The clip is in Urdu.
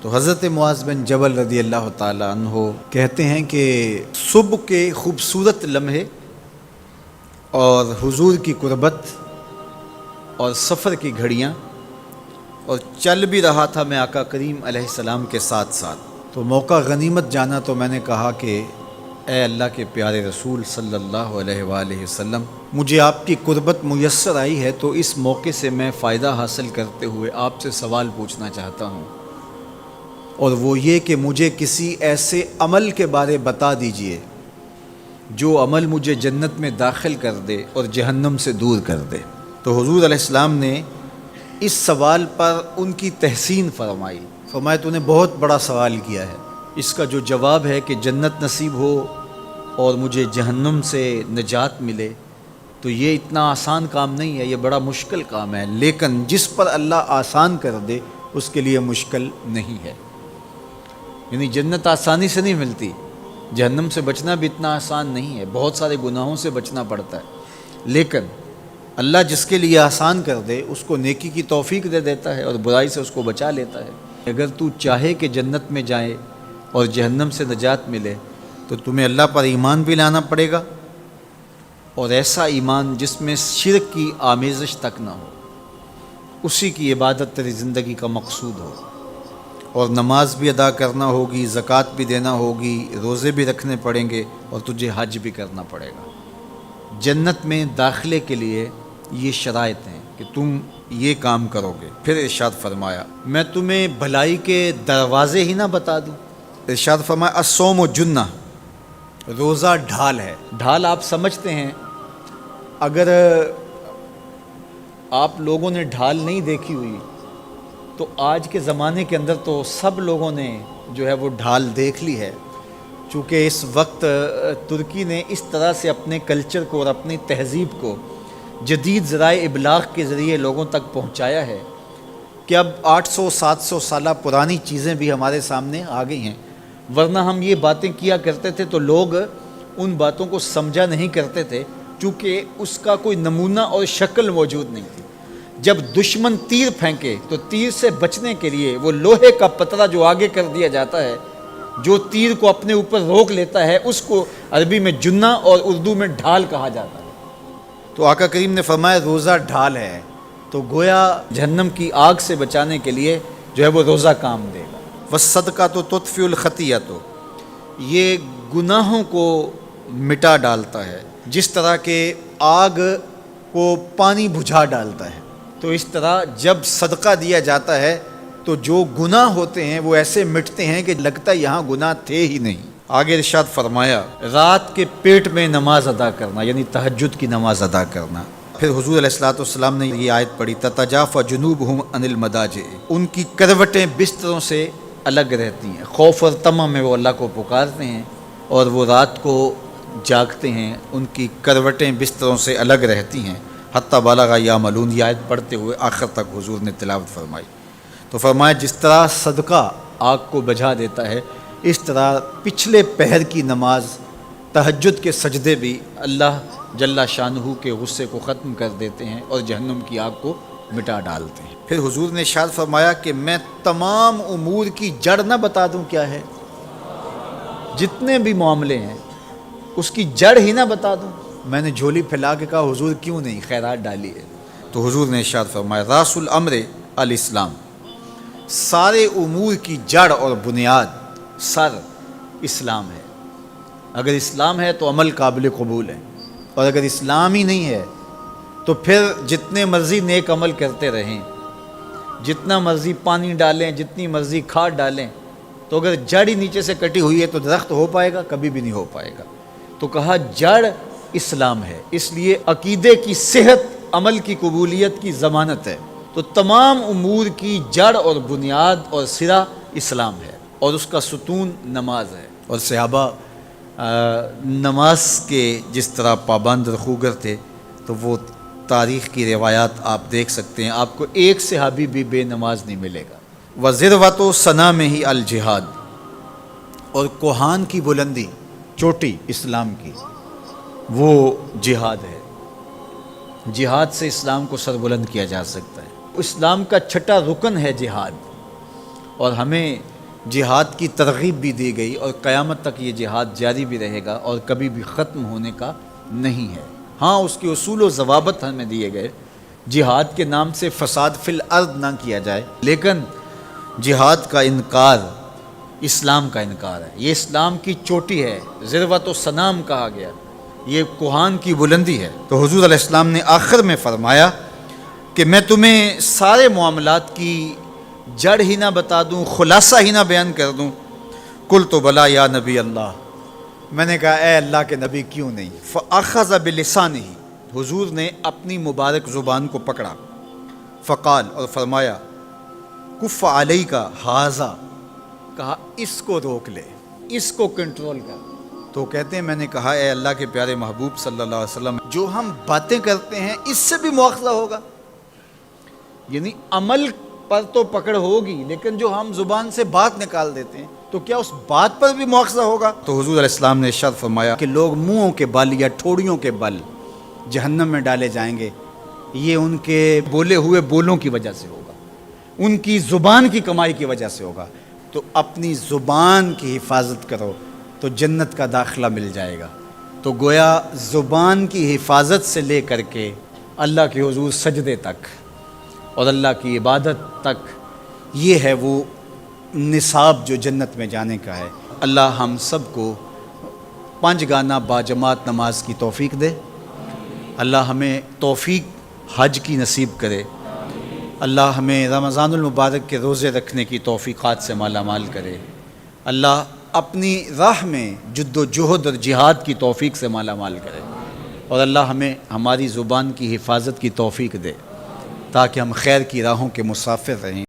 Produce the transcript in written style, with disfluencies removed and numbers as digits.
تو حضرت معاذ بن جبل رضی اللہ تعالیٰ عنہ کہتے ہیں کہ صبح کے خوبصورت لمحے اور حضور کی قربت اور سفر کی گھڑیاں اور چل بھی رہا تھا میں آقا کریم علیہ السلام کے ساتھ ساتھ، تو موقع غنیمت جانا تو میں نے کہا کہ اے اللہ کے پیارے رسول صلی اللہ علیہ وآلہ وسلم، مجھے آپ کی قربت میسر آئی ہے تو اس موقع سے میں فائدہ حاصل کرتے ہوئے آپ سے سوال پوچھنا چاہتا ہوں، اور وہ یہ کہ مجھے کسی ایسے عمل کے بارے بتا دیجئے جو عمل مجھے جنت میں داخل کر دے اور جہنم سے دور کر دے۔ تو حضور علیہ السلام نے اس سوال پر ان کی تحسین فرمایا تو نے بہت بڑا سوال کیا ہے، اس کا جو جواب ہے کہ جنت نصیب ہو اور مجھے جہنم سے نجات ملے تو یہ اتنا آسان کام نہیں ہے، یہ بڑا مشکل کام ہے، لیکن جس پر اللہ آسان کر دے اس کے لیے مشکل نہیں ہے۔ یعنی جنت آسانی سے نہیں ملتی، جہنم سے بچنا بھی اتنا آسان نہیں ہے، بہت سارے گناہوں سے بچنا پڑتا ہے، لیکن اللہ جس کے لیے آسان کر دے اس کو نیکی کی توفیق دے دیتا ہے اور برائی سے اس کو بچا لیتا ہے۔ اگر تو چاہے کہ جنت میں جائے اور جہنم سے نجات ملے تو تمہیں اللہ پر ایمان بھی لانا پڑے گا، اور ایسا ایمان جس میں شرک کی آمیزش تک نہ ہو، اسی کی عبادت تیری زندگی کا مقصود ہو، اور نماز بھی ادا کرنا ہوگی، زکوٰۃ بھی دینا ہوگی، روزے بھی رکھنے پڑیں گے، اور تجھے حج بھی کرنا پڑے گا۔ جنت میں داخلے کے لیے یہ شرائط ہیں کہ تم یہ کام کرو گے۔ پھر ارشاد فرمایا میں تمہیں بھلائی کے دروازے ہی نہ بتا دوں۔ ارشاد فرمایا الصوم جنہ، روزہ ڈھال ہے۔ ڈھال آپ سمجھتے ہیں، اگر آپ لوگوں نے ڈھال نہیں دیکھی ہوئی تو آج کے زمانے کے اندر تو سب لوگوں نے جو ہے وہ ڈھال دیکھ لی ہے، چونکہ اس وقت ترکی نے اس طرح سے اپنے کلچر کو اور اپنی تہذیب کو جدید ذرائع ابلاغ کے ذریعے لوگوں تک پہنچایا ہے کہ اب 800-700 سالہ پرانی چیزیں بھی ہمارے سامنے آ گئی ہیں، ورنہ ہم یہ باتیں کیا کرتے تھے تو لوگ ان باتوں کو سمجھا نہیں کرتے تھے، چونکہ اس کا کوئی نمونہ اور شکل موجود نہیں تھی۔ جب دشمن تیر پھینکے تو تیر سے بچنے کے لیے وہ لوہے کا پترا جو آگے کر دیا جاتا ہے، جو تیر کو اپنے اوپر روک لیتا ہے، اس کو عربی میں جنہ اور اردو میں ڈھال کہا جاتا ہے۔ تو آقا کریم نے فرمایا روزہ ڈھال ہے، تو گویا جہنم کی آگ سے بچانے کے لیے جو ہے وہ روزہ کام دے گا۔ والصدقۃ تطفئ الخطیئۃ، یہ گناہوں کو مٹا ڈالتا ہے، جس طرح کہ آگ کو پانی بجھا ڈالتا ہے، تو اس طرح جب صدقہ دیا جاتا ہے تو جو گناہ ہوتے ہیں وہ ایسے مٹتے ہیں کہ لگتا ہے یہاں گناہ تھے ہی نہیں۔ آگے ارشاد فرمایا رات کے پیٹ میں نماز ادا کرنا، یعنی تہجد کی نماز ادا کرنا۔ پھر حضور علیہ السلام نے یہ آیت پڑھی تتجافی جنوبہم عن المضاجع، ان کی کروٹیں بستروں سے الگ رہتی ہیں، خوف اور طمع میں وہ اللہ کو پکارتے ہیں اور وہ رات کو جاگتے ہیں، ان کی کروٹیں بستروں سے الگ رہتی ہیں، حتی بلغ یعملون، یہ آیت پڑھتے ہوئے آخر تک حضور نے تلاوت فرمائی۔ تو فرمایا جس طرح صدقہ آگ کو بجھا دیتا ہے، اس طرح پچھلے پہر کی نماز، تہجد کے سجدے بھی اللہ جل شانہ کے غصے کو ختم کر دیتے ہیں اور جہنم کی آگ کو مٹا ڈالتے ہیں۔ پھر حضور نے ارشاد فرمایا کہ میں تمام امور کی جڑ نہ بتا دوں کیا ہے، جتنے بھی معاملے ہیں اس کی جڑ ہی نہ بتا دوں۔ میں نے جھولی پھیلا کے کہا حضور کیوں نہیں، خیرات ڈالی ہے۔ تو حضور نے ارشاد فرمایا راس الامر الاسلام، سارے امور کی جڑ اور بنیاد، سر اسلام ہے۔ اگر اسلام ہے تو عمل قابل قبول ہے، اور اگر اسلام ہی نہیں ہے تو پھر جتنے مرضی نیک عمل کرتے رہیں، جتنا مرضی پانی ڈالیں، جتنی مرضی کھاد ڈالیں، تو اگر جڑ ہی نیچے سے کٹی ہوئی ہے تو درخت ہو پائے گا؟ کبھی بھی نہیں ہو پائے گا۔ تو کہا جڑ اسلام ہے، اس لیے عقیدے کی صحت عمل کی قبولیت کی ضمانت ہے۔ تو تمام امور کی جڑ اور بنیاد اور سرا اسلام ہے، اور اس کا ستون نماز ہے۔ اور صحابہ نماز کے جس طرح پابند رخوگر تھے، تو وہ تاریخ کی روایات آپ دیکھ سکتے ہیں، آپ کو ایک صحابی بھی بے نماز نہیں ملے گا۔ وَذِرْوَةُ صَنَامِهِ الجہاد، اور کوہان کی بلندی، چوٹی اسلام کی، وہ جہاد ہے۔ جہاد سے اسلام کو سربلند کیا جا سکتا ہے۔ اسلام کا چھٹا رکن ہے جہاد، اور ہمیں جہاد کی ترغیب بھی دی گئی اور قیامت تک یہ جہاد جاری بھی رہے گا اور کبھی بھی ختم ہونے کا نہیں ہے۔ ہاں اس کے اصول و ضوابط ہمیں دیے گئے، جہاد کے نام سے فساد فی الارض نہ کیا جائے، لیکن جہاد کا انکار اسلام کا انکار ہے۔ یہ اسلام کی چوٹی ہے، ذروۃ و سنام کہا گیا، یہ کوہان کی بلندی ہے۔ تو حضور علیہ السلام نے آخر میں فرمایا کہ میں تمہیں سارے معاملات کی جڑ ہی نہ بتا دوں، خلاصہ ہی نہ بیان کر دوں؟ قلت بلا یا نبی اللہ، میں نے کہا اے اللہ کے نبی کیوں نہیں؟ فاخذ بلسانہ، حضور نے اپنی مبارک زبان کو پکڑا، فقال، اور فرمایا، کف علیک ھذا، کہا اس کو روک لے، اس کو کنٹرول کر۔ تو کہتے ہیں میں نے کہا اے اللہ کے پیارے محبوب صلی اللہ علیہ وسلم، جو ہم باتیں کرتے ہیں اس سے بھی مواخذہ ہوگا؟ یعنی عمل پر تو پکڑ ہوگی، لیکن جو ہم زبان سے بات نکال دیتے ہیں تو کیا اس بات پر بھی مواخذہ ہوگا؟ تو حضور علیہ السلام نے ارشاد فرمایا کہ لوگ منہوں کے بل یا ٹھوڑیوں کے بل جہنم میں ڈالے جائیں گے، یہ ان کے بولے ہوئے بولوں کی وجہ سے ہوگا، ان کی زبان کی کمائی کی وجہ سے ہوگا۔ تو اپنی زبان کی حفاظت کرو تو جنت کا داخلہ مل جائے گا۔ تو گویا زبان کی حفاظت سے لے کر کے اللہ کے حضور سجدے تک اور اللہ کی عبادت تک، یہ ہے وہ نصاب جو جنت میں جانے کا ہے۔ اللہ ہم سب کو 5 گانا باجماعت نماز کی توفیق دے، اللہ ہمیں توفیق حج کی نصیب کرے، اللہ ہمیں رمضان المبارک کے روزے رکھنے کی توفیقات سے مالا مال کرے، اللہ اپنی راہ میں جد و جہد اور جہاد کی توفیق سے مالا مال کرے، اور اللہ ہمیں ہماری زبان کی حفاظت کی توفیق دے تاکہ ہم خیر کی راہوں کے مسافر رہیں۔